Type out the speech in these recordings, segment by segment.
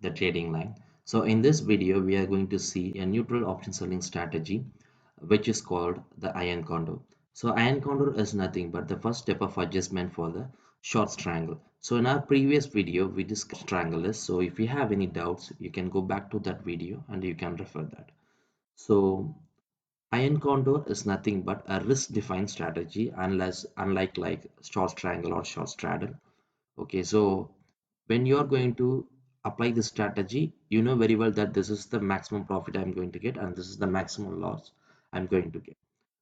the trading line. So in this video, we are going to see a neutral option selling strategy, which is called the iron condor. So iron condor is nothing but the first step of adjustment for the short triangle. So in our previous video, we discussed triangle is. So if you have any doubts, you can go back to that video and you can refer that. So iron condor is nothing but a risk defined strategy unlike like short triangle or short straddle. Okay, so when you are going to apply this strategy, you know very well that this is the maximum profit I'm going to get and this is the maximum loss I'm going to get.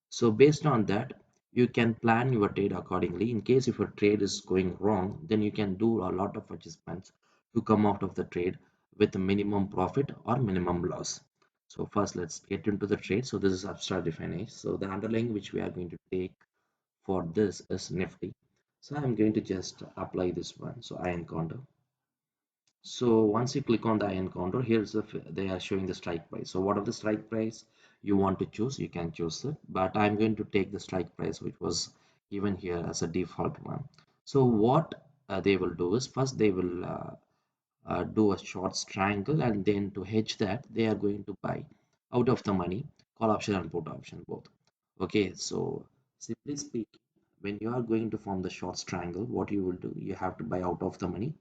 So based on that, you can plan your trade accordingly. In case if your trade is going wrong, then you can do a lot of adjustments to come out of the trade with a minimum profit or minimum loss. So first let's get into the trade. So this is abstract defined. So the underlying which we are going to take for this is Nifty. So I'm going to just apply this one. So iron condor. So once you click on the iron condor, they are showing the strike price. So whatever the strike price you want to choose, you can choose it. But I'm going to take the strike price which was given here as a default one. So what they will do is first they will do a short triangle, and then to hedge that they are going to buy out of the money call option and put option both. Okay, so simply speaking, when you are going to form the short triangle, what you will do, you have to buy out of the money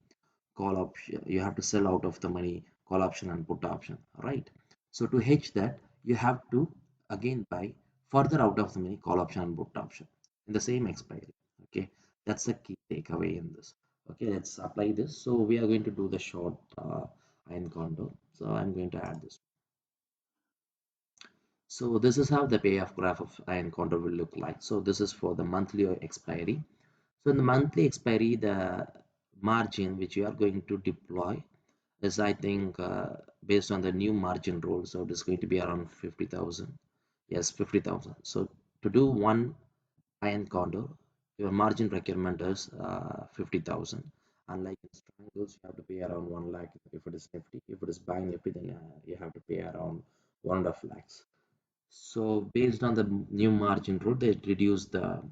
call option, you have to sell out of the money call option and put option, right? So to hedge that, you have to again buy further out of the money call option and put option in the same expiry. Okay, that's the key takeaway in this. Okay, let's apply this. So we are going to do the short iron condor. So I'm going to add this. So this is how the payoff graph of iron condor will look like. So this is for the monthly expiry. So in the monthly expiry, the margin which you are going to deploy is, I think, based on the new margin rule. So it is going to be around 50,000. Yes, 50,000. So to do one iron condor, your margin requirement is 50,000. Unlike in triangles, you have to pay around 1 lakh if it is Nifty. If it is buy Nifty, then you have to pay around 1.5 lakhs. So based on the new margin rule, they reduce the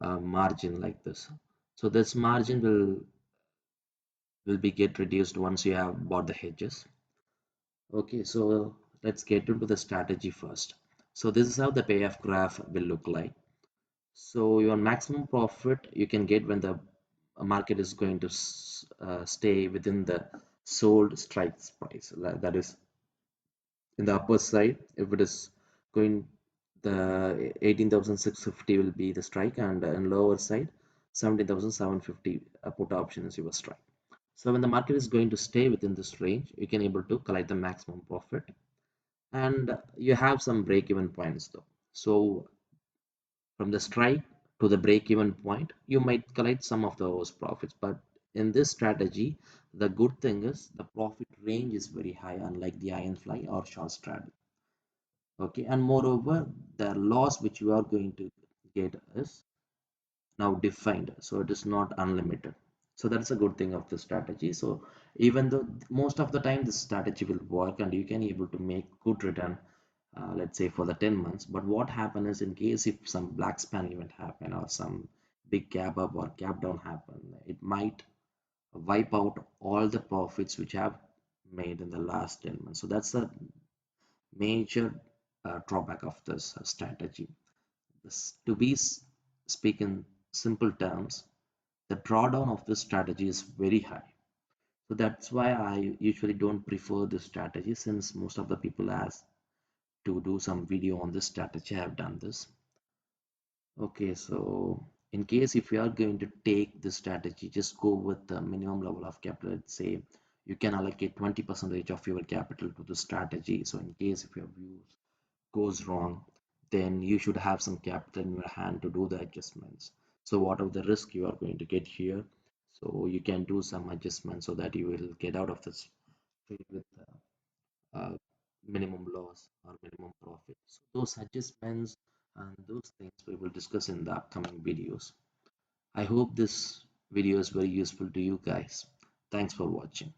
margin like this. So this margin will be get reduced once you have bought the hedges. Okay, so let's get into the strategy first. So this is how the payoff graph will look like. So your maximum profit you can get when the market is going to stay within the sold strikes price. That is in the upper side, if it is going, the 18,650 will be the strike, and in lower side 17,750 put option is your strike. So when the market is going to stay within this range, you can able to collect the maximum profit, and you have some break even points though. So from the strike to the break even point, you might collect some of those profits, but in this strategy, the good thing is the profit range is very high, unlike the iron fly or short strategy. Okay, and moreover, the loss which you are going to get is now defined, so it is not unlimited. So that's a good thing of the strategy. So even though most of the time this strategy will work and you can able to make good return, let's say for the 10 months, but what happen is, in case if some black span event happen or some big gap up or gap down happen, it might wipe out all the profits which have made in the last 10 months. So that's the major drawback of this strategy. To be speak in simple terms, the drawdown of this strategy is very high. So that's why I usually don't prefer this strategy, since most of the people ask to do some video on this strategy. I have done this. Okay, so in case if you are going to take this strategy, just go with the minimum level of capital. Let's say you can allocate 20% of your capital to the strategy. So in case if your views goes wrong, then you should have some capital in your hand to do the adjustments. So what are the risk you are going to get here? So you can do some adjustments so that you will get out of this trade with uh, minimum loss or minimum profit. So those adjustments and those things we will discuss in the upcoming videos. I hope this video is very useful to you guys. Thanks for watching.